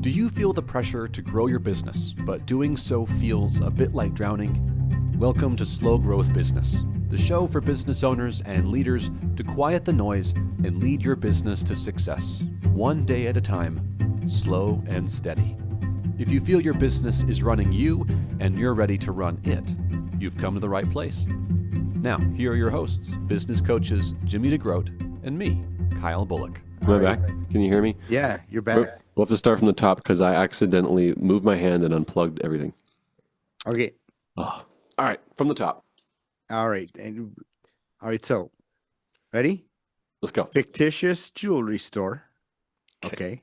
Do you feel the pressure to grow your business, but doing so feels a bit like drowning? Welcome to Slow Growth Business, the show for business owners and leaders to quiet the noise and lead your business to success, one day at a time, slow and steady. If you feel your business is running you and you're ready to run it, you've come to the right place. Now, here are your hosts, business coaches Jimmy DeGroot and me, Kyle Bullock. Am I back? Can you hear me? Yeah, you're back. We'll have to start from the top because I accidentally moved my hand and unplugged everything. Okay. Oh. All right, from the top. All right. So, ready? Let's go. Fictitious jewelry store. Okay.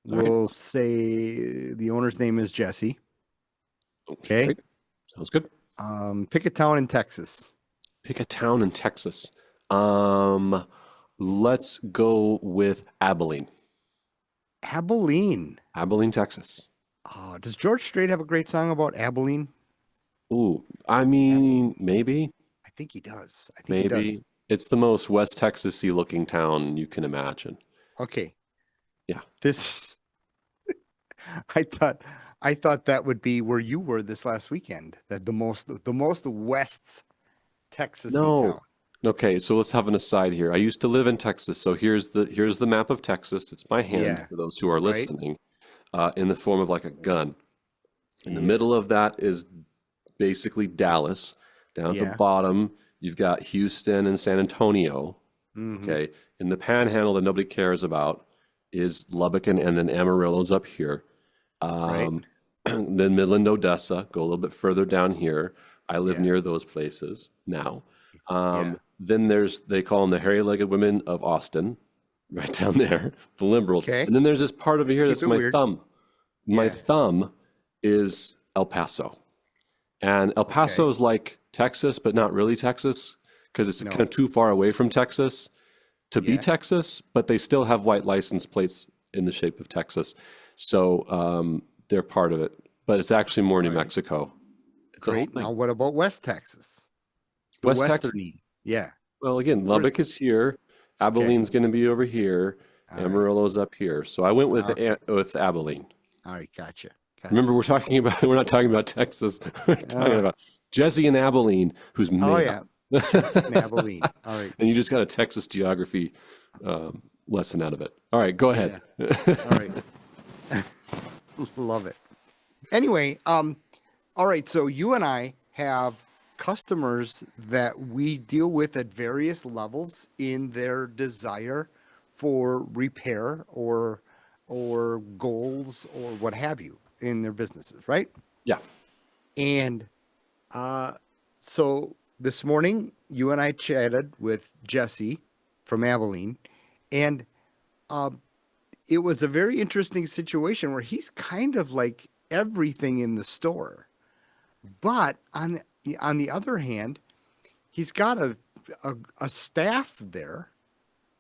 We'll say the owner's name is Jesse. Okay. Great. Sounds good. Pick a town in Texas. Pick a town in Texas. Let's go with Abilene. Abilene, Texas. Does George Strait have a great song about Abilene? Ooh, I mean, maybe. I think he does. Maybe. It's the most West Texas-y looking town you can imagine. Okay. Yeah. This, I thought that would be where you were this last weekend. That the most West Texas town. Okay, so let's have an aside here. I used to live in Texas, so here's the map of Texas. It's my hand for those who are listening, in the form of like a gun. In the middle of that is basically Dallas. Down at the bottom, you've got Houston and San Antonio. Mm-hmm. Okay, in the Panhandle that nobody cares about is Lubbock and then Amarillo's up here. Then Midland, Odessa. Go a little bit further down here. I live near those places now. Then they call them the hairy-legged women of Austin, right down there, the liberals. Okay. And then there's this part over here that's my thumb. My thumb is El Paso. And El Paso is like Texas, but not really Texas, because it's kind of too far away from Texas to be Texas, but they still have white license plates in the shape of Texas. So they're part of it. But it's actually more New Mexico. It's great. Now, what about West Texas? West Texas. Yeah. Well, again, Lubbock is here. Abilene's going to be over here. Amarillo's up here. So I went with Abilene. All right, gotcha. Remember, we're not talking about Texas. We're talking about Jesse and Abilene, who's made up. Jesse and Abilene. All right. And you just got a Texas geography lesson out of it. All right, go ahead. Yeah. All right. Love it. Anyway, all right. So you and I have customers that we deal with at various levels in their desire for repair or goals or what have you in their businesses, right? Yeah. And so this morning you and I chatted with Jesse from Abilene, and it was a very interesting situation where he's kind of like everything in the store, but on the other hand, he's got a staff there,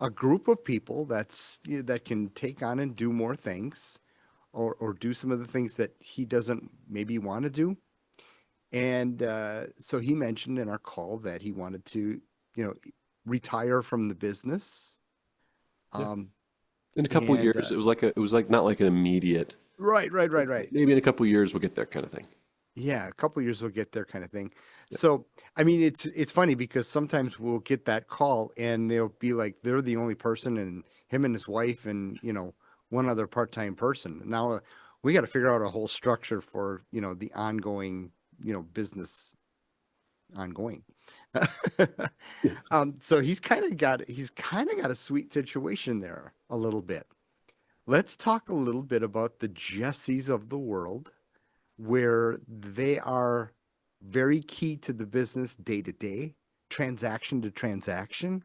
a group of people that can take on and do more things, or do some of the things that he doesn't maybe want to do. And so he mentioned in our call that he wanted to, retire from the business. In a couple of years, it was like not like an immediate. Right. Maybe in a couple of years we'll get there, kind of thing. Yeah, a couple of years we'll get there, kind of thing. Yeah. So, I mean, it's funny because sometimes we'll get that call and they'll be like, they're the only person, and him and his wife and one other part-time person. Now we got to figure out a whole structure for the ongoing business ongoing. So he's kind of got a sweet situation there a little bit. Let's talk a little bit about the Jessies of the world, where they are very key to the business day to day, transaction to transaction.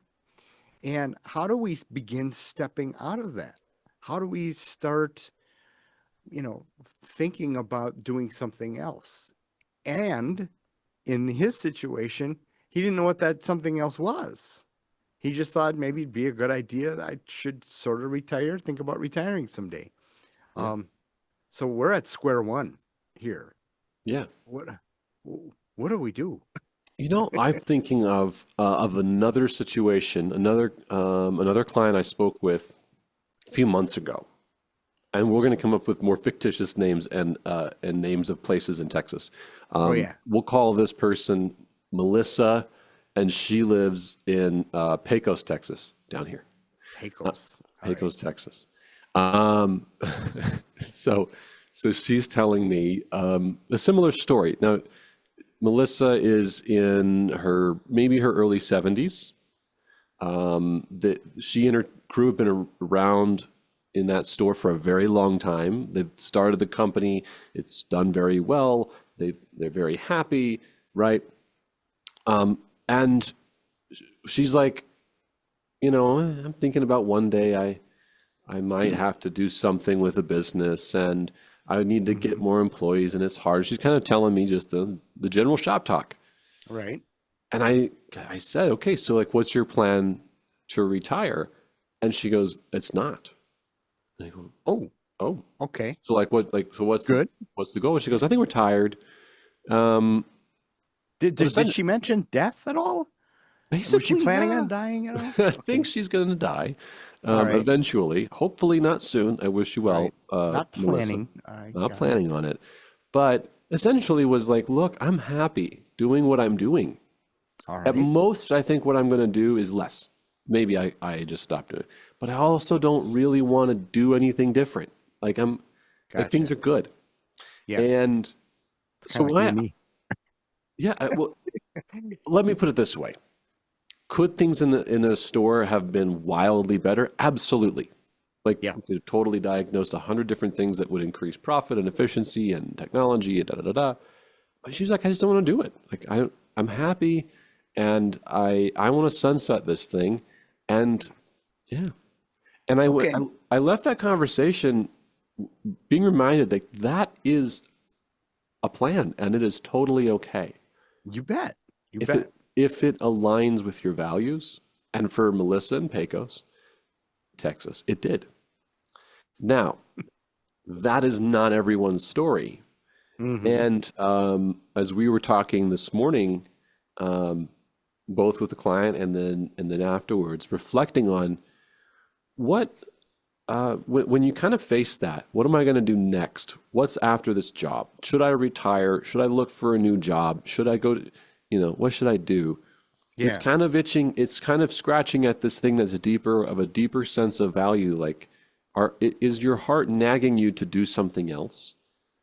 And how do we begin stepping out of that? How do we start, thinking about doing something else? And in his situation, he didn't know what that something else was. He just thought maybe it'd be a good idea that I should sort of retire, think about retiring someday. Yeah. So we're at square one here. Yeah. What do we do? I'm thinking of another situation, another client I spoke with a few months ago. and we're going to come up with more fictitious names and names of places in Texas. Oh yeah. We'll call this person Melissa, and she lives in Pecos, Texas, down here. Pecos. All right. Pecos, Texas. Um, so, so she's telling me a similar story. Now, Melissa is in maybe her early 70s. She and her crew have been around in that store for a very long time. They've started the company. It's done very well. They're very happy, right? And she's like, I'm thinking about one day I might have to do something with a business, and I need to get more employees, and it's hard. She's kind of telling me just the general shop talk. Right. And I said, okay, so like, what's your plan to retire? And she goes, it's not. And I go, oh, Okay. so like what, like, so what's Good. what's the goal? And she goes, I think we're tired. Did she mention death at all? Basically, Was she planning yeah. on dying at all? I think she's going to die All right. eventually. Hopefully not soon. I wish you well, Right. Not Melissa. planning. All right. Not got it. planning on it. But essentially was like, look, I'm happy doing what I'm doing. All At right. most, I think what I'm going to do is less. Maybe I just stopped doing it. But I also don't really want to do anything different. Like like things are good. Yeah. And It's so kind of like you and me. yeah, well, let me put it this way. Could things in the store have been wildly better? Absolutely. Like Yeah. we could have totally diagnosed 100 different things that would increase profit and efficiency and technology and da da da da. But she's like, I just don't want to do it. Like I'm happy, and I want to sunset this thing, and yeah. And Okay. I left that conversation being reminded that that is a plan, and it is totally okay. You bet. You If bet. if it aligns with your values, and for Melissa and Pecos, Texas, it did. Now, that is not everyone's story. Mm-hmm. And as we were talking this morning, both with the client and then afterwards, reflecting on what when you kind of face that, what am I going to do next? What's after this job? Should I retire? Should I look for a new job? Should I go to, what should I do? It's Yeah. kind of itching. It's kind of scratching at this thing that's a deeper sense of value. Like, is your heart nagging you to do something else?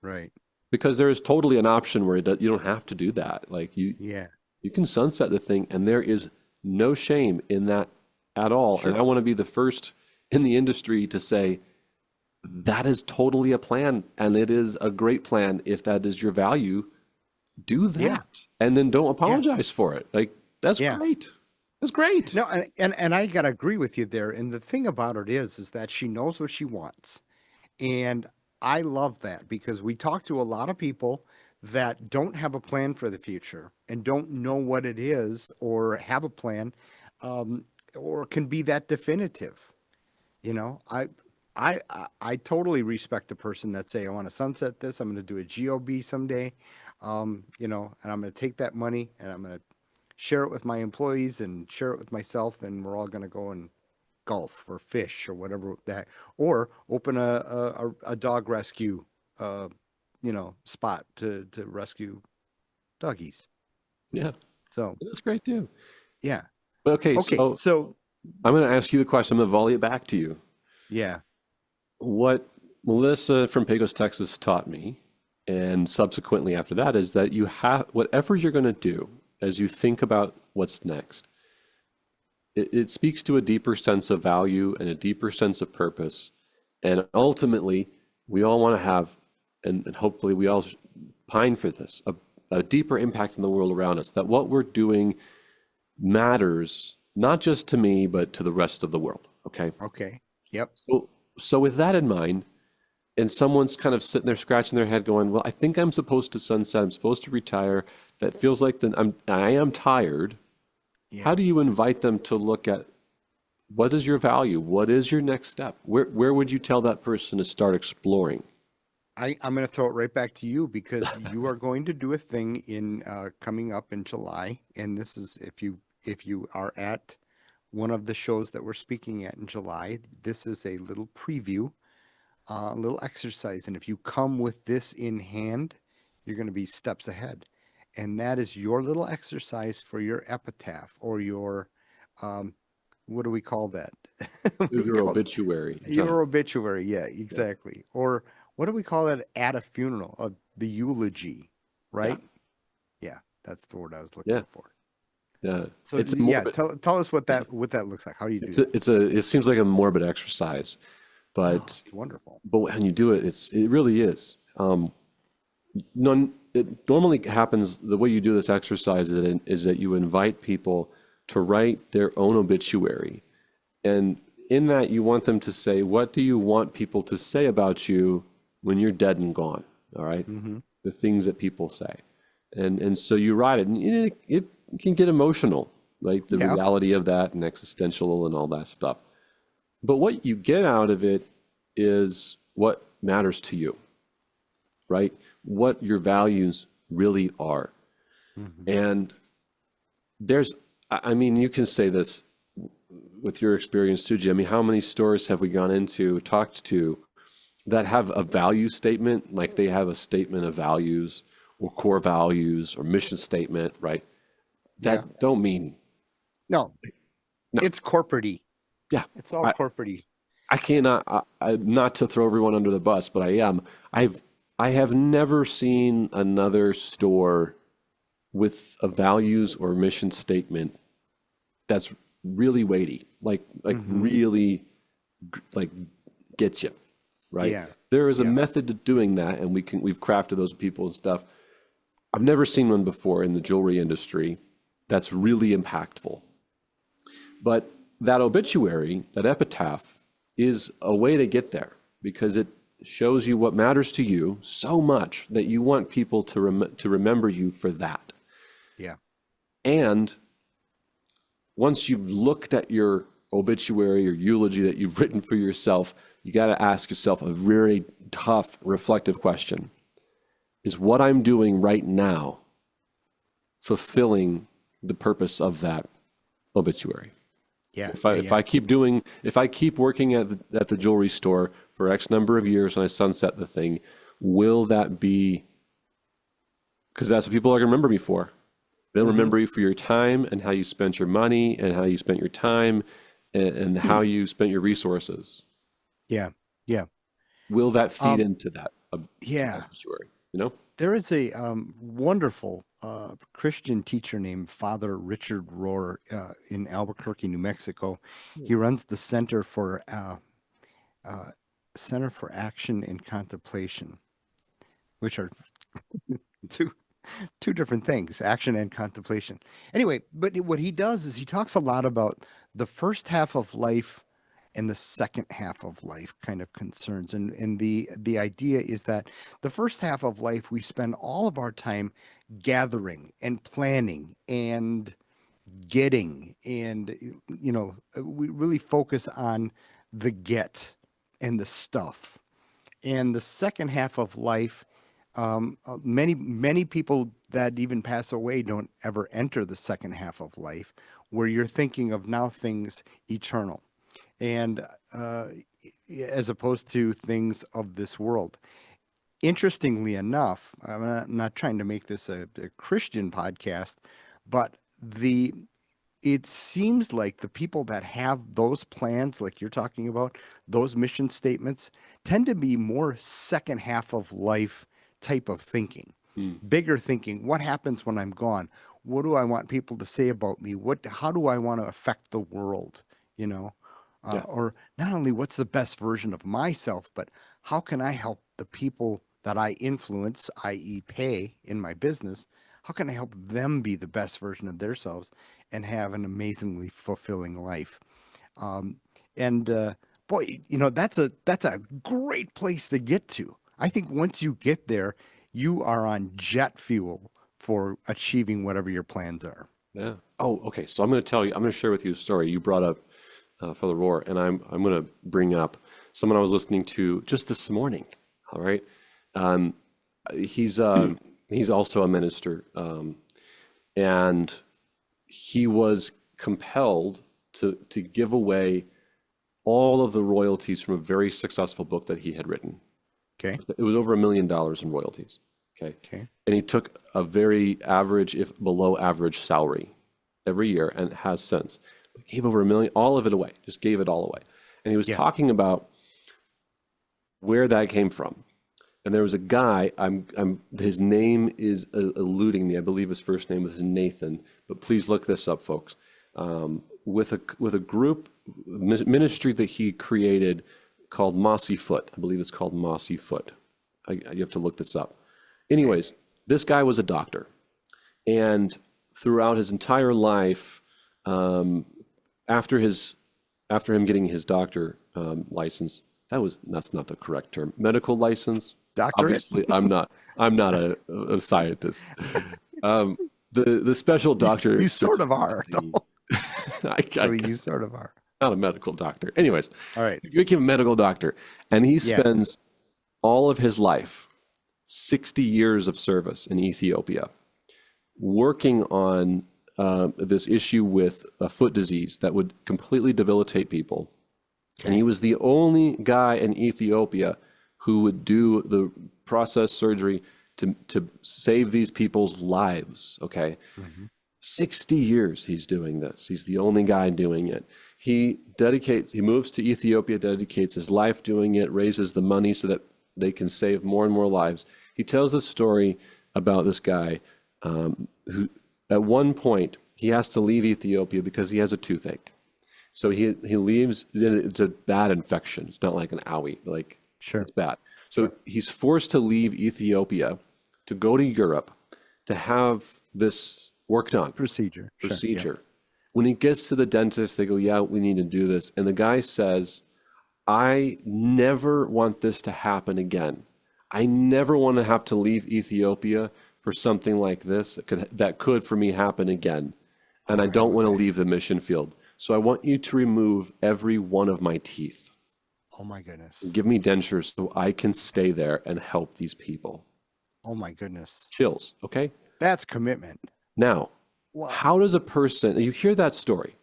Right. Because there is totally an option where you don't have to do that. Like Yeah. you can sunset the thing, and there is no shame in that at all. Sure. And I want to be the first in the industry to say that is totally a plan, and it is a great plan. If that is your value, do that, Yeah. and then don't apologize for it. Like that's Yeah. great. That's great. No, and I gotta agree with you there. And the thing about it is that she knows what she wants. And I love that because we talk to a lot of people that don't have a plan for the future and don't know what it is or have a plan, or can be that definitive. You know, I totally respect the person that say, I want to sunset this. I'm going to do a GOB someday. And I'm going to take that money and I'm going to share it with my employees and share it with myself. And we're all going to go and golf or fish or whatever that, or open a dog rescue, spot to rescue doggies. Yeah, So, that's great too. yeah. But okay, Okay. so So, I'm going to ask you the question. I'm going to volley it back to you. yeah. What Melissa from Pecos, Texas taught me, and subsequently after that, is that you have, whatever you're going to do as you think about what's next, it speaks to a deeper sense of value and a deeper sense of purpose. And ultimately, we all want to have, and hopefully we all pine for this, a deeper impact in the world around us, that what we're doing matters, not just to me, but to the rest of the world. Okay. Okay. Yep. So with that in mind, and someone's kind of sitting there scratching their head going, well, I think I'm supposed to sunset. I'm supposed to retire. That feels like I am tired. Yeah. How do you invite them to look at what is your value? What is your next step? Where would you tell that person to start exploring? I'm going to throw it right back to you because you are going to do a thing in coming up in July, and this is if you are at one of the shows that we're speaking at in July. This is a little preview a little exercise. And if you come with this in hand, you're going to be steps ahead. And that is your little exercise for your epitaph or your, um, what do we call that? What do we Your call it? obituary. Your obituary. Yeah, Yeah. exactly. Or what do we call it at a funeral? The eulogy, Yeah. right? Yeah, that's the word I was looking Yeah. for. Yeah. So It's a yeah, morbid. tell us what that looks like. How do you do that? It seems like a morbid exercise, Oh, but it's wonderful. when you do it, it really is. It normally happens the way you do this exercise is that you invite people to write their own obituary. And in that, you want them to say, what do you want people to say about you when you're dead and gone? All right. Mm-hmm. The things that people say. And so you write it, and it can get emotional, like the Yeah. reality of that and existential and all that stuff. But what you get out of it is what matters to you, right? What your values really are. Mm-hmm. And I mean, you can say this with your experience too, Jimmy. How many stores have we gone into, talked to that have a value statement, like they have a statement of values or core values or mission statement, right? That Yeah. don't mean, No, no, it's corporate-y. yeah. It's all I, corporate-y. I cannot, not to throw everyone under the bus, but I have never seen another store with a values or mission statement that's really weighty, like Mm-hmm. really like gets you, right? Yeah. There is a Yeah. method to doing that, and we've crafted those people and stuff. I've never seen one before in the jewelry industry that's really impactful. But that obituary, that epitaph, is a way to get there because it shows you what matters to you so much that you want people to remember you for that. Yeah. And once you've looked at your obituary or eulogy that you've written for yourself, you got to ask yourself a very tough, reflective question. Is what I'm doing right now fulfilling the purpose of that obituary? Yeah. If Yeah. if I keep working at the jewelry store for X number of years and I sunset the thing, will that be, because that's what people are going to remember me for. They'll Mm-hmm. remember you for your time and how you spent your money and how you spent your time and how you spent your resources. Yeah. Yeah. Will that feed Um, into that yeah. obituary? You know? There is a wonderful Christian teacher named Father Richard Rohr in Albuquerque, New Mexico. He runs the uh, Center for Action and Contemplation, which are two two different things, action and contemplation. Anyway, but what he does is he talks a lot about the first half of life and the second half of life kind of concerns. And the idea is that the first half of life we spend all of our time gathering and planning and getting and we really focus on the get and the stuff. And the second half of life, many people that even pass away don't ever enter the second half of life, where you're thinking of now things eternal, and as opposed to things of this world. Interestingly enough, I'm not trying to make this a Christian podcast, but the it seems like the people that have those plans, like you're talking about, those mission statements, tend to be more second half of life type of thinking, Mm. bigger thinking. What happens when I'm gone? What do I want people to say about me? How do I want to affect the world? You know, Yeah. or not only what's the best version of myself, but how can I help the people that I influence, i.e., pay in my business? How can I help them be the best version of themselves and have an amazingly fulfilling life? Um, and boy, that's a great place to get to. I think once you get there, you are on jet fuel for achieving whatever your plans are. Yeah. Oh, okay. So I'm going to I'm going to share with you a story. You brought up Father Rohr, and I'm going to bring up someone I was listening to just this morning. All right. Um, he's he's also a minister, and he was compelled to give away all of the royalties from a very successful book that he had written. Okay. It was over $1 million in royalties. Okay. Okay. And he took a very average, if below average, salary every year, and has since. He gave over $1 million, all of it away, just gave it all away. And he was talking about where that came from. And there was a guy, his name is eluding me. I believe his first name was Nathan, but please look this up, folks. With a group ministry that he created called Mossy Foot. I believe it's called Mossy Foot. You have to look this up. Anyways, this guy was a doctor, and throughout his entire life, after him getting his doctor license, that's not the correct term. Medical license. Doctorate? Obviously, I'm not a scientist. The special doctor. You sort of are, though. You sort of are. Not a medical doctor. Anyways, all right. You became a medical doctor, and he spends all of his life, 60 years of service in Ethiopia, working on this issue with a foot disease that would completely debilitate people. Okay. And he was the only guy in Ethiopia who would do the process surgery to save these people's lives. Okay. Mm-hmm. 60 years he's doing this. He's the only guy doing it. He moves to Ethiopia, dedicates his life doing it, raises the money so that they can save more and more lives. He tells the story about this guy who, at one point, he has to leave Ethiopia because he has a toothache. So he leaves. It's a bad infection. It's not like an owie. It's bad. So he's forced to leave Ethiopia to go to Europe to have this worked on. Procedure. Sure, When he gets to the dentist, they go, yeah, we need to do this. And the guy says, I never want this to happen again. I never want to have to leave Ethiopia for something like this that could for me happen again. And I don't want to leave the mission field. So I want you to remove every one of my teeth. Oh my goodness. Give me dentures so I can stay there and help these people. Oh my goodness. Chills, okay? That's commitment. Now, how does a person, you hear that story,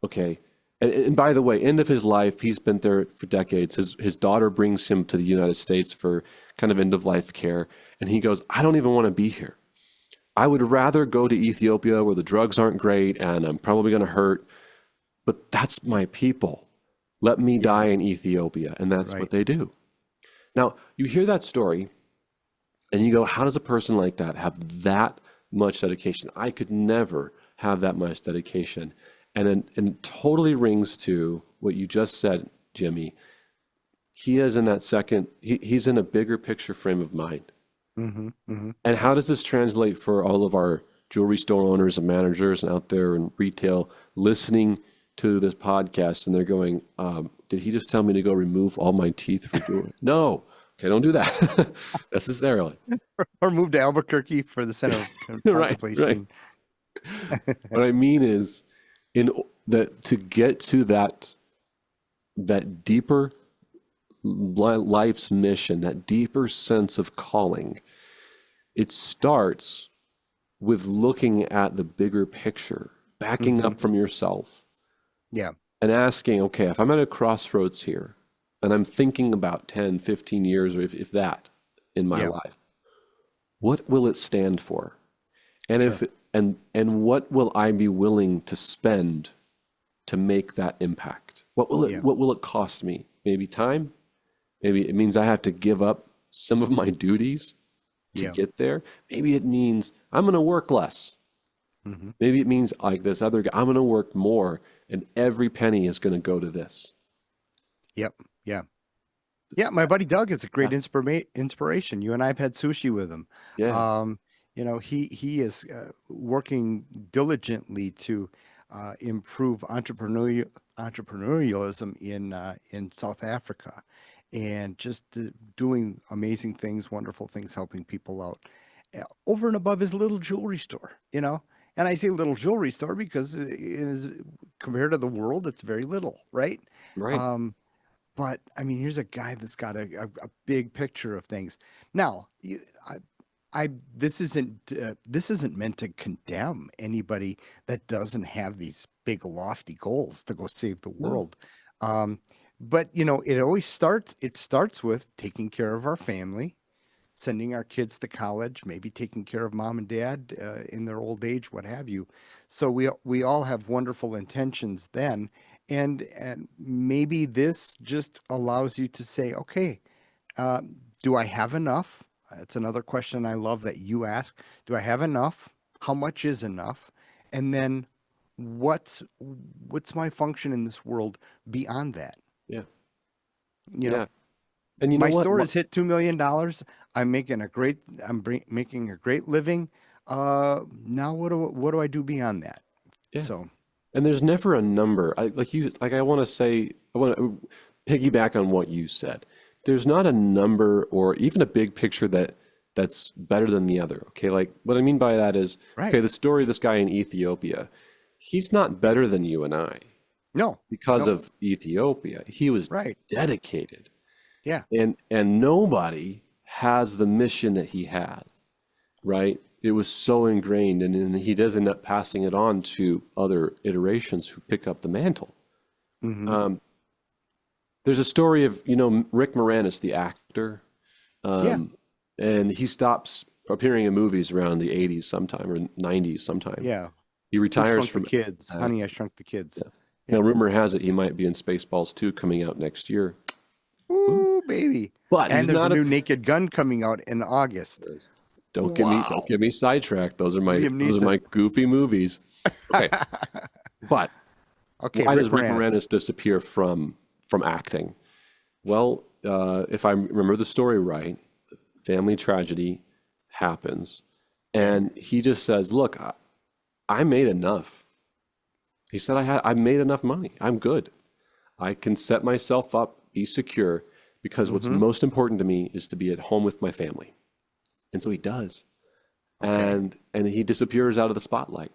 okay? And by the way, end of his life, he's been there for decades. His daughter brings him to the United States for kind of end of life care. And he goes, I don't even want to be here. I would rather go to Ethiopia where the drugs aren't great and I'm probably going to hurt. But that's my people. Let me die in Ethiopia. And that's what they do. Now, you hear that story and you go, how does a person like that have that much dedication? I could never have that much dedication. And it totally rings to what you just said, Jimmy. He is in that second, he's in a bigger picture frame of mind. Mm-hmm, mm-hmm. And how does this translate for all of our jewelry store owners and managers and out there in retail listening to this podcast and they're going, did he just tell me to go remove all my teeth for jewelry? No. Okay, don't do that necessarily. Or move to Albuquerque for the Center of Contemplation. Right. What I mean is, to get to that deeper life's mission, that deeper sense of calling, it starts with looking at the bigger picture, backing up from yourself. Yeah. And asking, okay, if I'm at a crossroads here and I'm thinking about 10, 15 years, or if that in my life, what will it stand for? And and what will I be willing to spend to make that impact? What will it cost me? Maybe time? Maybe it means I have to give up some of my duties to get there. Maybe it means I'm going to work less. Mm-hmm. Maybe it means like this other guy, I'm going to work more and every penny is going to go to this. Yep. Yeah. Yeah. My buddy Doug is a great inspiration. You and I have had sushi with him. Yeah. He is working diligently to improve entrepreneurialism in South Africa, and just doing amazing things, wonderful things, helping people out over and above his little jewelry store. And I say little jewelry store because compared to the world, it's very little, right? Right. But I mean, here's a guy that's got a big picture of things. Now, this isn't meant to condemn anybody that doesn't have these big lofty goals to go save the world. but you know, it starts with taking care of our family, sending our kids to college, maybe taking care of mom and dad in their old age, what have you. So we all have wonderful intentions then, and maybe this just allows you to say, okay, uh, do I have enough? That's another question I love that you ask. Do I have enough? How much is enough? And then what's my function in this world beyond that? Yeah. You know, Yeah. And you know my what? store has hit $2 million. Making a great living. Now what do I do beyond that? Yeah. So And there's never a number. I want to say, I want to piggyback on what you said. There's not a number or even a big picture that's better than the other. Okay. Like what I mean by that is, right. okay, the story of this guy in Ethiopia, he's not better than you and I No. because No. of Ethiopia. He was Right. dedicated. Yeah. And nobody has the mission that he had, right? It was so ingrained, and then he does end up passing it on to other iterations who pick up the mantle. Hmm. There's a story of, Rick Moranis, the actor, Yeah. and he stops appearing in movies around the 80s sometime or 90s sometime. Yeah. He Who retires Shrunk the from Kids? uh, Honey, I Shrunk the Kids. now Yeah. rumor has it he might be in Spaceballs 2 coming out next year. Ooh, baby. But And he's there's a not a new Naked Gun coming out in August. don't Wow. get me sidetracked. Those are Liam my Neeson. goofy movies. Okay. But Okay, why Rick does Rick Moranis. Moranis disappear from acting? Well, if I remember the story right, family tragedy happens, Okay. and he just says, "Look, I made enough." He said, I made enough money. I'm good. I can set myself up, be secure, because what's Mm-hmm. most important to me is to be at home with my family." And so he does, Okay. and he disappears out of the spotlight.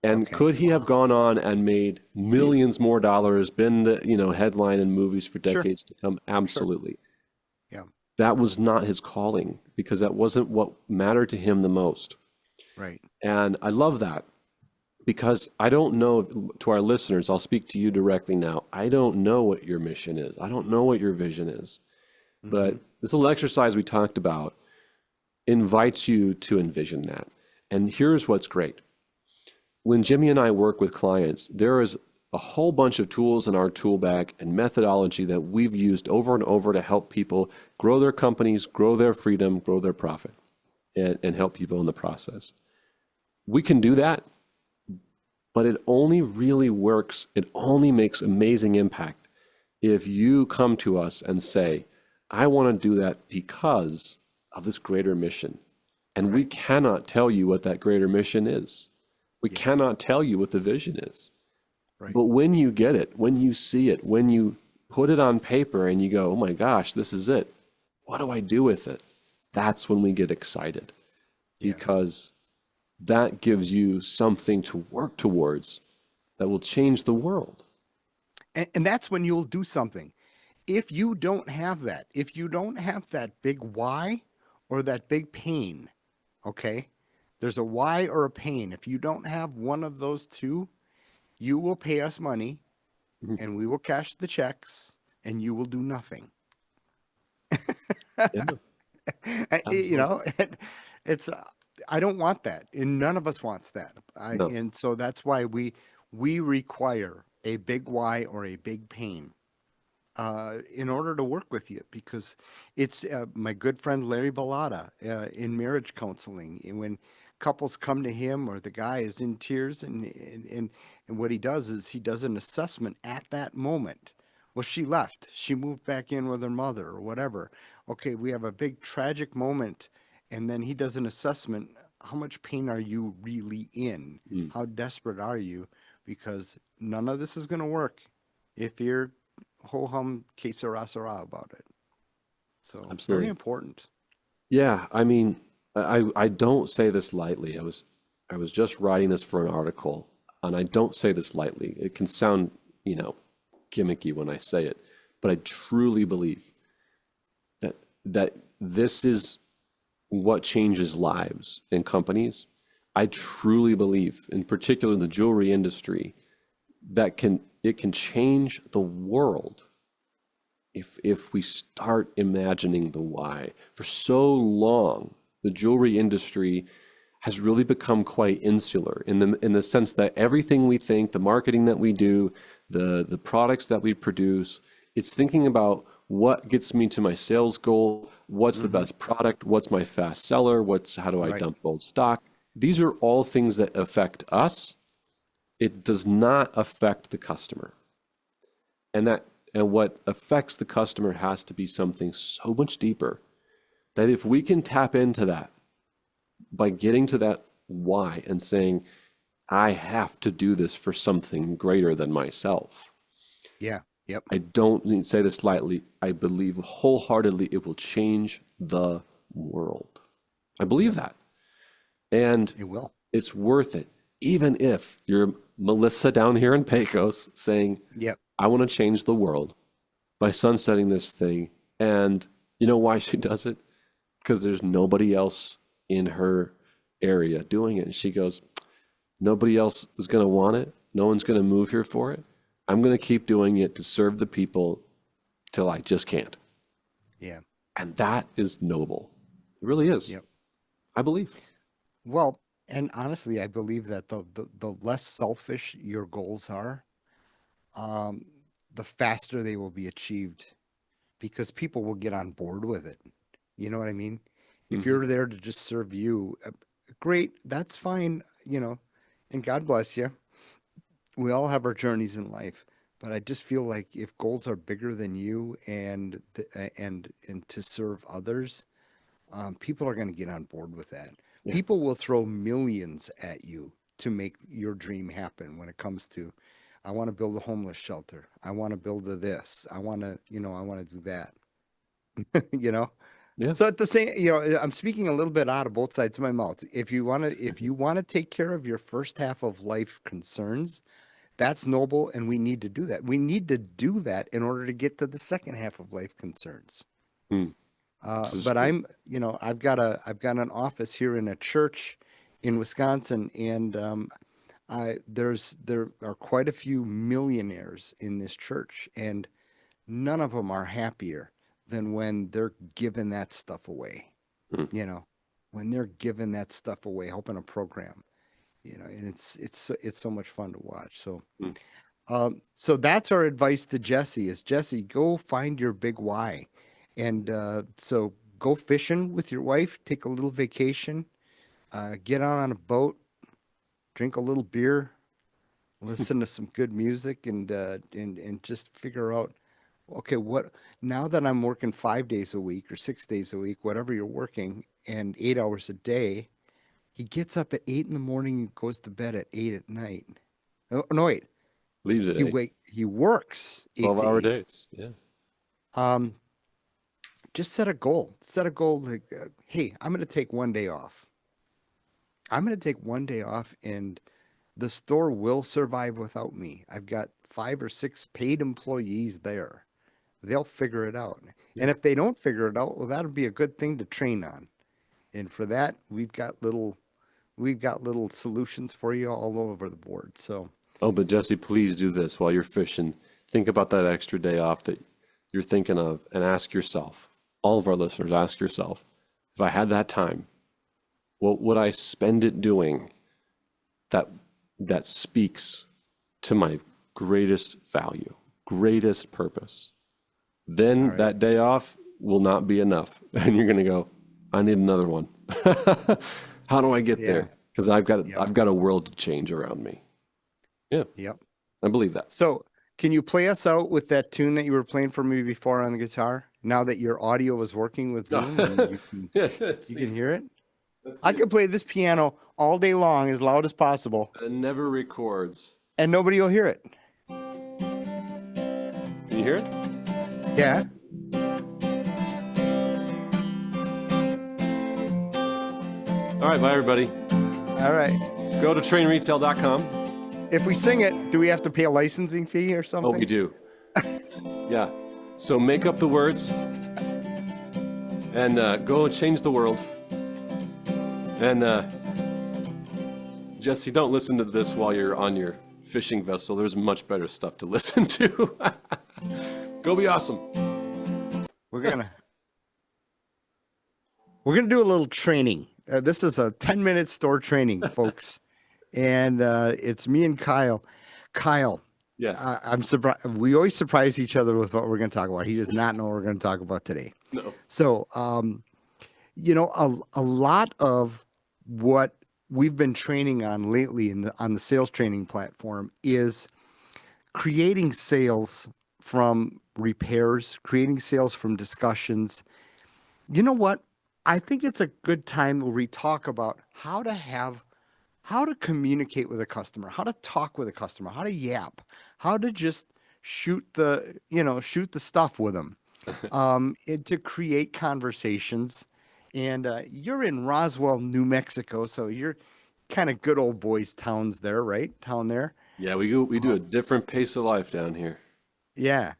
And Okay. could he have Wow. gone on and made millions more dollars, been the, headline in movies for Sure. decades to come? Sure. Absolutely. Yeah. That was not his calling because that wasn't what mattered to him the most. Right. And I love that because I don't know, to our listeners, I'll speak to you directly now. I don't know what your mission is. I don't know what your vision is. Mm-hmm. But this little exercise we talked about invites you to envision that. And here's what's great. When Jimmy and I work with clients, there is a whole bunch of tools in our tool bag and methodology that we've used over and over to help people grow their companies, grow their freedom, grow their profit, and help people in the process. We can do that, but it only really works, it only makes amazing impact if you come to us and say, I want to do that because of this greater mission. And we cannot tell you what that greater mission is. We Yeah. cannot tell you what the vision is. Right. But when you get it, when you see it, when you put it on paper and you go, oh my gosh, this is it. What do I do with it? That's when we get excited Yeah. because that gives you something to work towards that will change the world. And that's when you'll do something. If you don't have that, if you don't have that big why or that big pain, okay? There's a why or a pain. If you don't have one of those two, you will pay us money Mhm. and we will cash the checks and you will do nothing. Yeah, You absolutely. know, it's I don't want that, and none of us wants that. No. And so that's why we require a big why or a big pain in order to work with you, because it's my good friend Larry Bellata in marriage counseling. And when couples come to him or the guy is in tears, and what he does is he does an assessment at that moment. Well, she left. She moved back in with her mother or whatever. Okay, we have a big tragic moment, and then he does an assessment. How much pain are you really in? Mm, How desperate are you? Because none of this is going to work if you're ho hum que sera sera about it. So very absolutely. important. Yeah, I mean, I don't say this lightly. I was just writing this for an article, and I don't say this lightly. It can sound, gimmicky when I say it, but I truly believe that this is what changes lives in companies. I truly believe, in particular in the jewelry industry, that it can change the world if we start imagining the why. For so long, the jewelry industry has really become quite insular in the sense that everything we think, the marketing that we do, the products that we produce, it's thinking about what gets me to my sales goal, what's the best product, what's my fast seller, how do I dump old stock. These are all things that affect us. It does not affect the customer. And what affects the customer has to be something so much deeper that if we can tap into that by getting to that why and saying, I have to do this for something greater than myself. Yeah. Yep. I don't say this lightly. I believe wholeheartedly it will change the world. I believe that. And It will. It's worth it. Even if you're Melissa down here in Pecos saying, yep, I want to change the world by sunsetting this thing. And you know why she does it? Because there's nobody else in her area doing it. And she goes, nobody else is going to want it. No one's going to move here for it. I'm going to keep doing it to serve the people till I just can't. Yeah. And that is noble. It really is. Yep. I believe. Well, and honestly, I believe that the less selfish your goals are, the faster they will be achieved because people will get on board with it. You know what I mean? If you're there to just serve you, great, that's fine, and God bless you. We all have our journeys in life, but I just feel like if goals are bigger than you and to serve others, people are going to get on board with that. Yeah. People will throw millions at you to make your dream happen when it comes to, I want to build a homeless shelter. I want to build this. I want to do that. Yeah. So at the same, I'm speaking a little bit out of both sides of my mouth. If you want to take care of your first half of life concerns, that's noble, and we need to do that. We need to do that in order to get to the second half of life concerns. But I'm, I've got an office here in a church in Wisconsin, and there are quite a few millionaires in this church, and none of them are happier than when they're giving that stuff away. When they're giving that stuff away, helping a program, and it's so much fun to watch. So, so that's our advice to Jesse is Jesse, go find your big why. And so go fishing with your wife, take a little vacation, get out on a boat, drink a little beer, listen to some good music, and just figure out, okay, now that I'm working 5 days a week or 6 days a week, whatever you're working, and 8 hours a day, he gets up at 8 in the morning and goes to bed at 8 at night. No, wait. Leaves at 8. He works 12-hour days. Yeah. Just set a goal. Set a goal like, hey, I'm going to take 1 day off. I'm going to take 1 day off, and the store will survive without me. I've got 5 or 6 paid employees there. They'll figure it out. Yeah. And if they don't figure it out, well, that'll be a good thing to train on. And for that, we've got little solutions for you all over the board. So. Oh, but Jesse, please do this while you're fishing. Think about that extra day off that you're thinking of, and ask yourself, all of our listeners, ask yourself, if I had that time, what would I spend it doing that speaks to my greatest value, greatest purpose? Then that day off will not be enough. And you're going to go, I need another one. How do I get there? Because I've got a world to change around me. Yeah. Yep. I believe that. So can you play us out with that tune that you were playing for me before on the guitar? Now that your audio is working with Zoom, and you can hear it. I can play this piano all day long, as loud as possible. It never records. And nobody will hear it. Can you hear it? Yeah. All right, bye, everybody. All right. Go to trainretail.com. If we sing it, do we have to pay a licensing fee or something? Oh, we do. Yeah. So make up the words and go and change the world. And Jesse, don't listen to this while you're on your fishing vessel. There's much better stuff to listen to. Go be awesome. we're gonna do a little training. This is a 10-minute store training, folks, and it's me and Kyle. Kyle, Yes. I'm surprised. We always surprise each other with what we're going to talk about. He does not know what we're going to talk about today. No. So, a lot of what we've been training on lately on the sales training platform is creating sales from repairs, creating sales from discussions. You know what? I think it's a good time where we talk about how to communicate with a customer, how to talk with a customer, how to yap, how to just shoot the stuff with them, and to create conversations. And you're in Roswell, New Mexico, so you're kind of good old boys towns there, right? Town there. Yeah, we do a different pace of life down here. Yeah.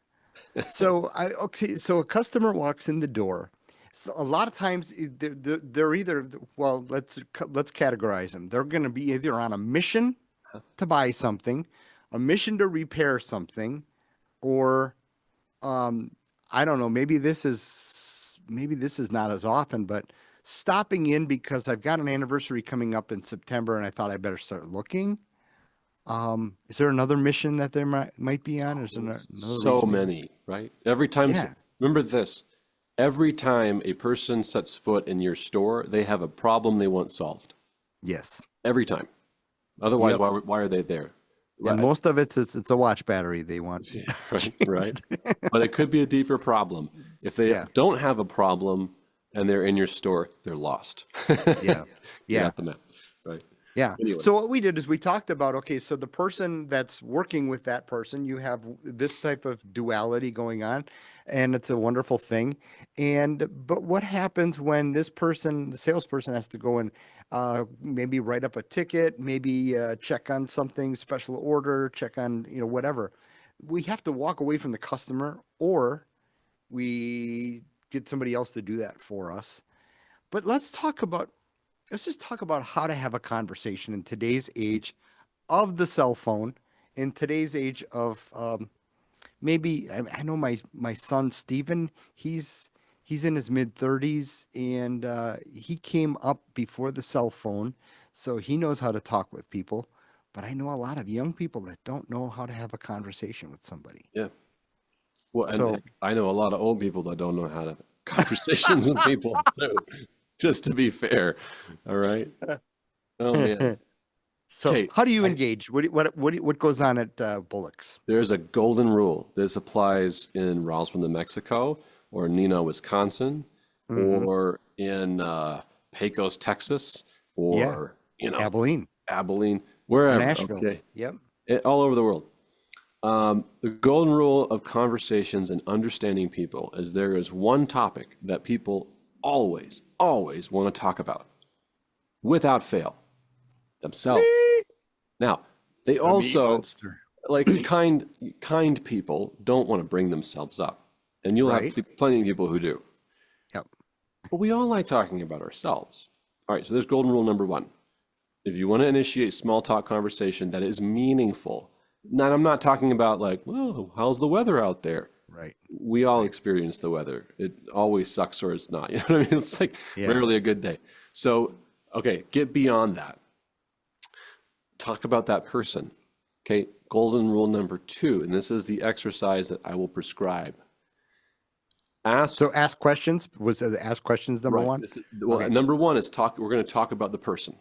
So a customer walks in the door. So a lot of times they're either, well, let's categorize them. They're going to be either on a mission to buy something, a mission to repair something, or I don't know, maybe this is not as often, but stopping in because I've got an anniversary coming up in September and I thought I better start looking. Is there another mission that there might be on? Or is there another So reason? many, right? Every time, Yeah. remember this, every time a person sets foot in your store, they have a problem they want solved. Yes. Every time. Otherwise, Yep. why are they there? And Right, most of it's a watch battery they want. yeah, right. But it could be a deeper problem. If they Yeah. don't have a problem and they're in your store, they're lost. Yeah. You're Yeah. at the map, right? Yeah. Anyway. So what we did is we talked about, okay, so the person that's working with that person, you have this type of duality going on, and it's a wonderful thing. But what happens when this person, the salesperson, has to go and maybe write up a ticket, maybe check on something, special order, check on, whatever. We have to walk away from the customer, or we get somebody else to do that for us. But let's just talk about how to have a conversation in today's age of the cell phone, in today's age of maybe I know my son Steven, he's in his mid 30s, and he came up before the cell phone, so he knows how to talk with people. But I know a lot of young people that don't know how to have a conversation with somebody. Yeah. Well, and So I know a lot of old people that don't know how to have conversations with people too, just to be fair. All right. Oh man. so Okay. how do you engage? What goes on at Bullock's? There's a golden rule. This applies in Roswell, New Mexico, or Neenah, Wisconsin, Mm-hmm. or in Pecos, Texas, Yeah. or Abilene, wherever. Nashville. Okay. Yep. All over the world. The golden rule of conversations and understanding people is there is one topic that people always, always want to talk about, without fail, themselves. Now, they also, Monster. like kind people, don't want to bring themselves up, and you'll Right. have plenty of people who do. Yep. But we all like talking about ourselves. All right, so there's golden rule number one. If you want to initiate small talk conversation that is meaningful, now I'm not talking about like, well, how's the weather out there? Right. We all experience the weather. It always sucks or it's not. You know what I mean? It's like Yeah. rarely a good day. So, okay, get beyond that. Talk about that person. Okay, golden rule number two, and this is the exercise that I will prescribe. So ask questions. Ask questions number Right, one? well, number one is talk. We're going to talk about the person.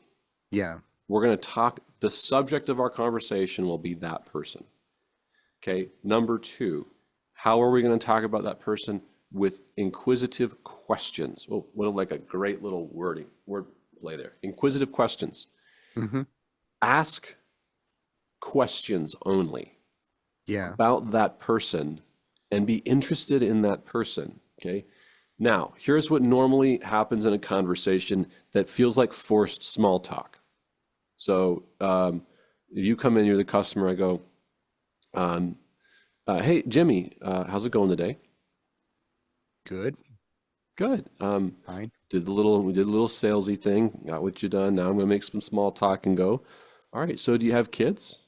Yeah. We're going to talk. The subject of our conversation will be that person. Okay. Number two, how are we going to talk about that person? With inquisitive questions. Oh, what like a great little word play there. Inquisitive questions. Mm-hmm. Ask questions only Yeah. about that person and be interested in that person. Okay. Now, here's what normally happens in a conversation that feels like forced small talk. So if you come in, you're the customer, I go, hey, Jimmy, how's it going today? Good. Good. Fine. We did a little salesy thing, got what you done. Now I'm going to make some small talk and go, all right, so do you have kids?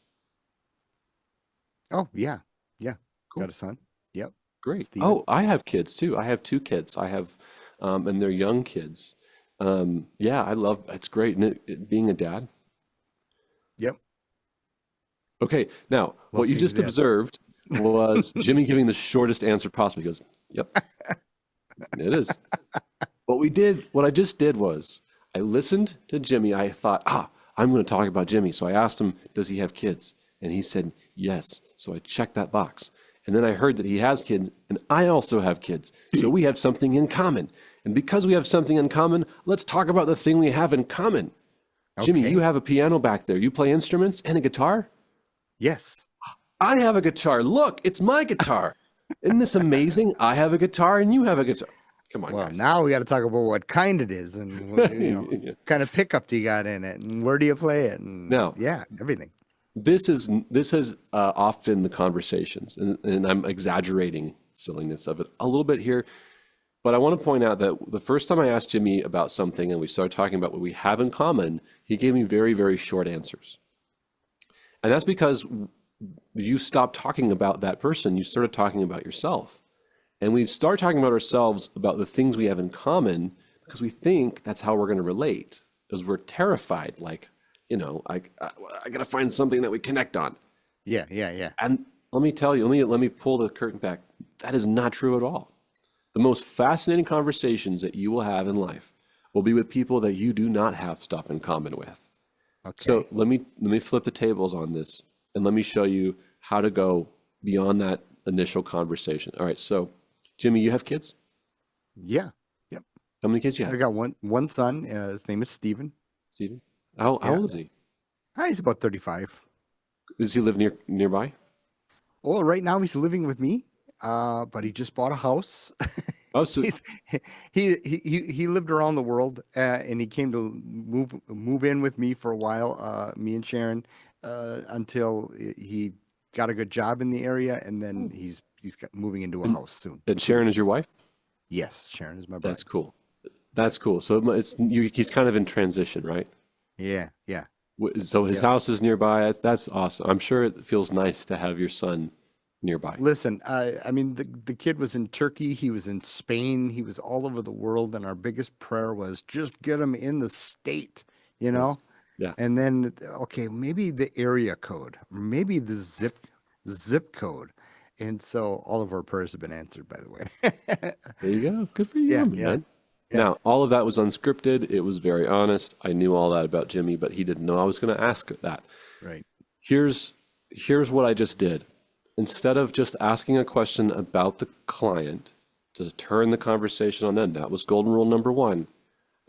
Oh, yeah. Yeah. Cool. Got a son. Yep. Great. Stephen. Oh, I have kids too. I have two kids. I have, and they're young kids. Yeah, I love, it's great. And being a dad. Yep. Okay. Now, Love what you being a just dad. observed was Jimmy giving the shortest answer possible. He goes, yep, it is. What I just did was I listened to Jimmy. I thought, I'm going to talk about Jimmy. So I asked him, does he have kids? And he said, yes. So I checked that box. And then I heard that he has kids, and I also have kids. So we have something in common. And because we have something in common, let's talk about the thing we have in common. Jimmy, Okay. you have a piano back there. You play instruments and a guitar? Yes. I have a guitar. Look, it's my guitar. Isn't this amazing? I have a guitar and you have a guitar. Come on, Well, guys. now we got to talk about what kind it is and what kind of pickup do you got in it and where do you play it and Now, everything. This is often the conversations, and I'm exaggerating silliness of it a little bit here, but I want to point out that the first time I asked Jimmy about something and we started talking about what we have in common, he gave me very, very short answers. And that's because you stopped talking about that person, you started talking about yourself. And we start talking about ourselves, about the things we have in common, because we think that's how we're going to relate, because we're terrified, like, I got to find something that we connect on. Yeah. And let me tell you, let me pull the curtain back. That is not true at all. The most fascinating conversations that you will have in life will be with people that you do not have stuff in common with. Okay. So let me flip the tables on this, and let me show you how to go beyond that initial conversation. All right. So, Jimmy, you have kids? Yeah. Yep. How many kids do you I have? got one son. His name is Stephen. Steven? How old is he? He's about 35. Does he live nearby? Oh, right now he's living with me. But he just bought a house. Oh, so He lived around the world, and he came to move in with me for a while, me and Sharon, until he got a good job in the area, and then he's moving into a house soon. and Sharon is your wife? Yes, Sharon is my bride. That's cool. That's cool. So he's kind of in transition, right? Yeah. So his Yeah. house is nearby. That's awesome. I'm sure it feels nice to have your son nearby. Listen, I mean, the kid was in Turkey, he was in Spain, he was all over the world, and our biggest prayer was just get him in the state, Yeah. And then, okay, maybe the area code, maybe the zip code. And so all of our prayers have been answered, by the way. There you go. Good for you, Yeah, man. yeah. Now, all of that was unscripted. It was very honest. I knew all that about Jimmy, but he didn't know I was going to ask that. Right. Here's what I just did. Instead of just asking a question about the client to turn the conversation on them, that was golden rule number 1.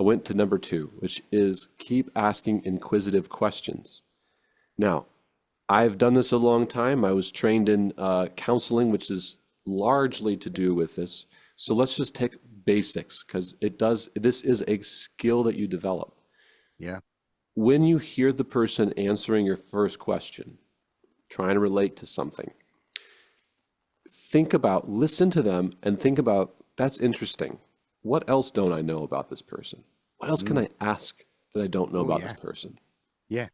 I went to number 2, which is keep asking inquisitive questions. Now, I've done this a long time. I was trained in counseling, which is largely to do with this. So let's just take basics, because this is a skill that you develop. Yeah. When you hear the person answering your first question, trying to relate to something, listen to them and think about, that's interesting. What else don't I know about this person? What else can I ask that I don't know about this person? Yeah.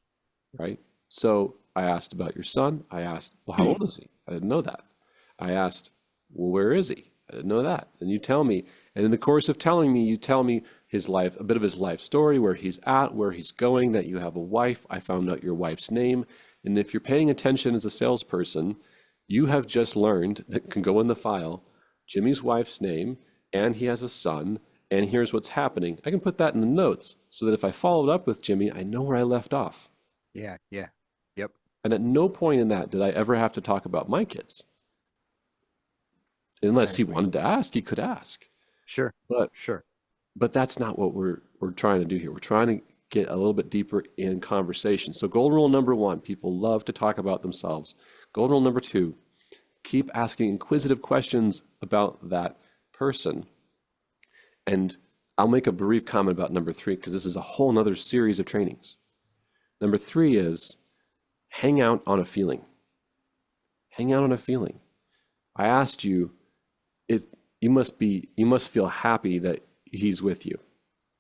Right? So I asked about your son. I asked, well, how old is he? I didn't know that. I asked, well, where is he? I didn't know that. And you tell me, and in the course of telling me, you tell me his life, a bit of his life story, where he's at, where he's going, that you have a wife. I found out your wife's name. And if you're paying attention as a salesperson, you have just learned, that can go in the file, Jimmy's wife's name, and he has a son, and here's what's happening. I can put that in the notes so that if I followed up with Jimmy, I know where I left off. Yeah. Yep. And at no point in that did I ever have to talk about my kids. Unless he wanted to ask, he could ask. Sure. But Sure. that's not what we're trying to do here. We're trying to get a little bit deeper in conversation. So golden rule number 1, people love to talk about themselves. Golden rule number 2, keep asking inquisitive questions about that person. And I'll make a brief comment about number 3, because this is a whole nother series of trainings. Number 3 is hang out on a feeling. Hang out on a feeling. I asked you, you must feel happy that he's with you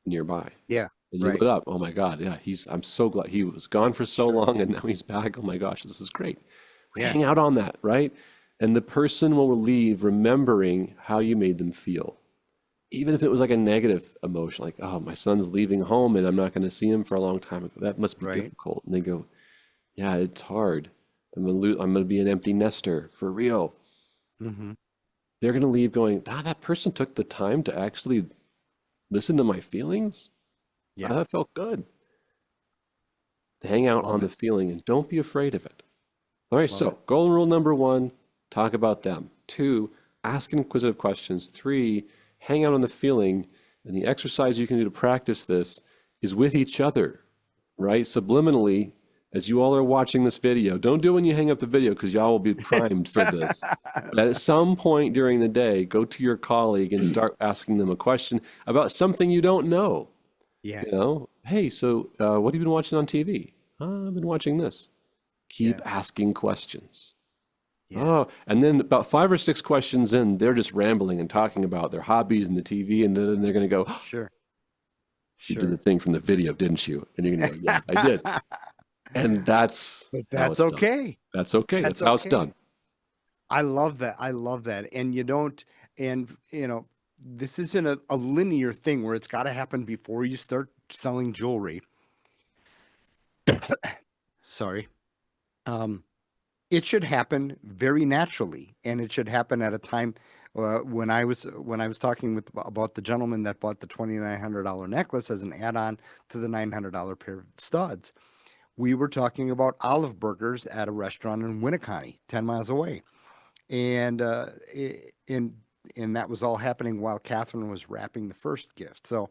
nearby. Yeah. And you lit up. Oh my God. Yeah. I'm so glad he was gone for so long and now he's back. Oh my gosh, this is great. Yeah. Hang out on that, right? And the person will leave remembering how you made them feel. Even if it was like a negative emotion, like, oh, my son's leaving home and I'm not going to see him for a long time. That must be difficult. And they go, yeah, it's hard. I'm going to be an empty nester for real. Mm-hmm. They're going to leave going, that person took the time to actually listen to my feelings. Yeah. That felt good. Hang out on the feeling and don't be afraid of it. All right, so golden rule number 1, talk about them. 2, ask inquisitive questions. 3, hang out on the feeling. And the exercise you can do to practice this is with each other, right? Subliminally, as you all are watching this video. Don't do it when you hang up the video because y'all will be primed for this. But at some point during the day, go to your colleague and start asking them a question about something you don't know. Yeah. You know, hey, so what have you been watching on TV? I've been watching this. Keep asking questions. Yeah. Oh, and then about 5 or 6 questions in, they're just rambling and talking about their hobbies and the TV, and then they're going to go, sure. You did the thing from the video, didn't you? And you're going to go, yeah, I did. And that's okay. That's okay. That's how it's done. I love that. And you don't, and this isn't a linear thing where it's got to happen before you start selling jewelry. Sorry. It should happen very naturally, and it should happen at a time when I was talking about the gentleman that bought the $2,900 necklace as an add-on to the $900 pair of studs. We were talking about olive burgers at a restaurant in Winneconne, 10 miles away, and that was all happening while Catherine was wrapping the first gift. So.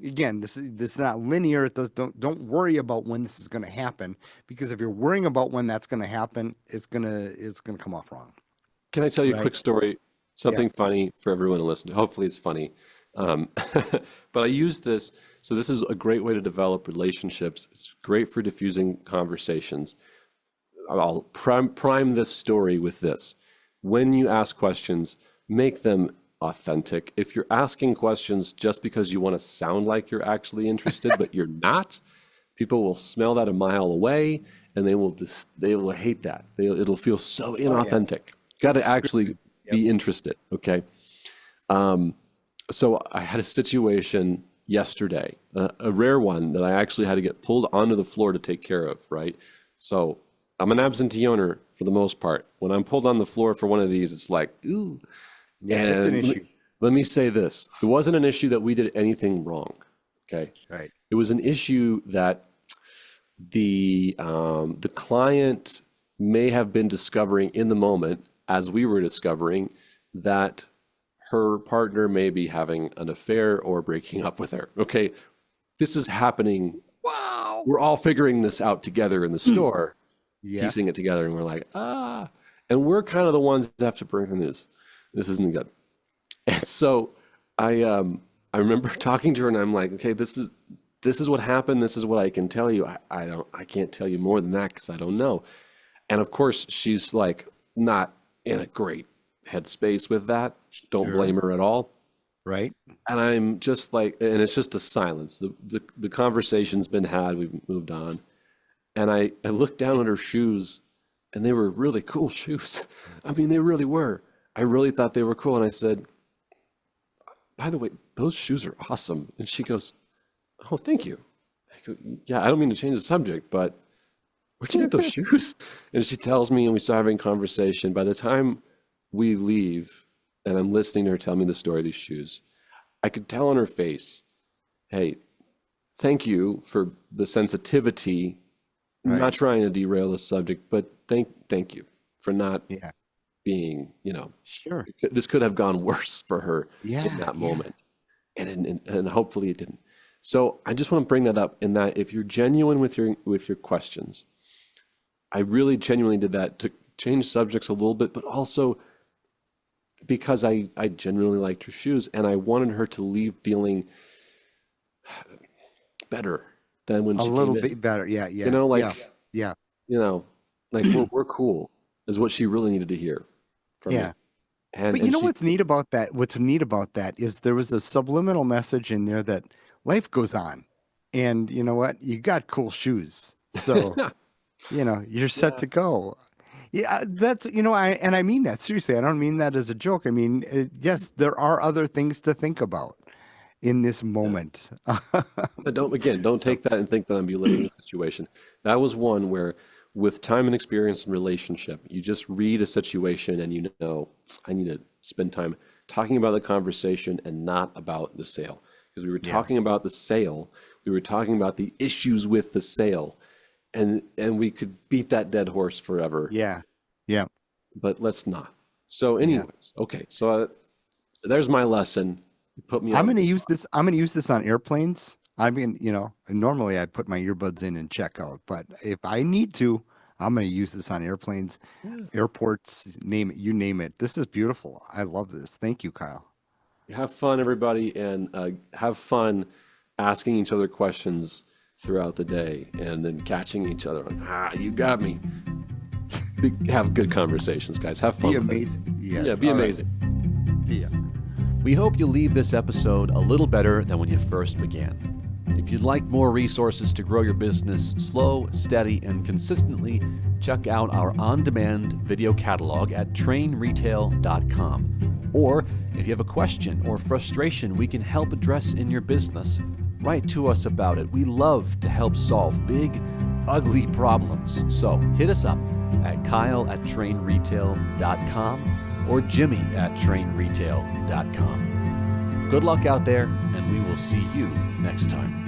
Again, this is not linear. Don't worry about when this is going to happen, because if you're worrying about when that's going to happen, it's gonna come off wrong. Can I tell you a quick story? Something funny for everyone to listen to. Hopefully it's funny. But I use this. So this is a great way to develop relationships. It's great for diffusing conversations. I'll prime this story with this. When you ask questions, make them authentic. If you're asking questions just because you want to sound like you're actually interested, but you're not, people will smell that a mile away, and they will hate that. It'll feel so inauthentic. Got to actually be interested. Okay. So I had a situation yesterday, a rare one that I actually had to get pulled onto the floor to take care of. Right. So I'm an absentee owner for the most part. When I'm pulled on the floor for one of these, it's like, ooh. Yeah, it's an issue. Let me say this. It wasn't an issue that we did anything wrong. Okay. Right. It was an issue that the client may have been discovering in the moment, as we were discovering, that her partner may be having an affair or breaking up with her. Okay. This is happening. Wow. We're all figuring this out together in the store, piecing it together, and we're like, and we're kind of the ones that have to bring the news. This isn't good. And so I remember talking to her, and I'm like, okay, this is what happened. This is what I can tell you. I can't tell you more than that because I don't know. And of course, she's like not in a great headspace with that. Don't blame her at all. Right. And I'm just like, and it's just a silence. The conversation's been had. We've moved on. And I looked down at her shoes, and they were really cool shoes. I mean, they really were. I really thought they were cool. And I said, by the way, those shoes are awesome. And she goes, oh, thank you. I go, yeah, I don't mean to change the subject, but where'd you get those shoes? And she tells me, and we start having a conversation. By the time we leave, and I'm listening to her tell me the story of these shoes, I could tell on her face, hey, thank you for the sensitivity. I'm not trying to derail the subject, but thank you for not being, sure. This could have gone worse for her in that moment. And hopefully it didn't. So I just want to bring that up in that if you're genuine with your questions, I really genuinely did that to change subjects a little bit, but also because I genuinely liked her shoes and I wanted her to leave feeling better than when she came in. A little bit better. Yeah. We're cool is what she really needed to hear from me. But what's neat about that? What's neat about that is there was a subliminal message in there that life goes on, and you know what? You got cool shoes, so you're set to go. Yeah, that's, I mean that seriously. I don't mean that as a joke. I mean, yes, there are other things to think about in this Yeah. moment. But don't So, take that and think that I'm belittling the situation. That was one where, with time and experience and relationship, you just read a situation and I need to spend time talking about the conversation and not about the sale. Because we were yeah, talking about the sale, we were talking about the issues with the sale, and we could beat that dead horse forever, yeah, yeah, but let's not. So, yeah. anyways, okay, so there's my lesson. You put me I'm on going to the use spot. this. I'm going to use this on airplanes. I mean, normally I put my earbuds in and check out, but if I need to, I'm going to use this on airplanes, Yeah. airports, name it, you name it. This is beautiful. I love this. Thank you, Kyle. Have fun, everybody, and have fun asking each other questions throughout the day and then catching each other on, you got me. Have good conversations, guys. Have fun Be with it. amazing. Yeah, Yes. be All right. amazing. See ya. We hope you leave this episode a little better than when you first began. If you'd like more resources to grow your business slow, steady, and consistently, check out our on-demand video catalog at trainretail.com. Or if you have a question or frustration we can help address in your business, write to us about it. We love to help solve big, ugly problems. So hit us up at kyle@trainretail.com or jimmy@trainretail.com. Good luck out there, and we will see you next time.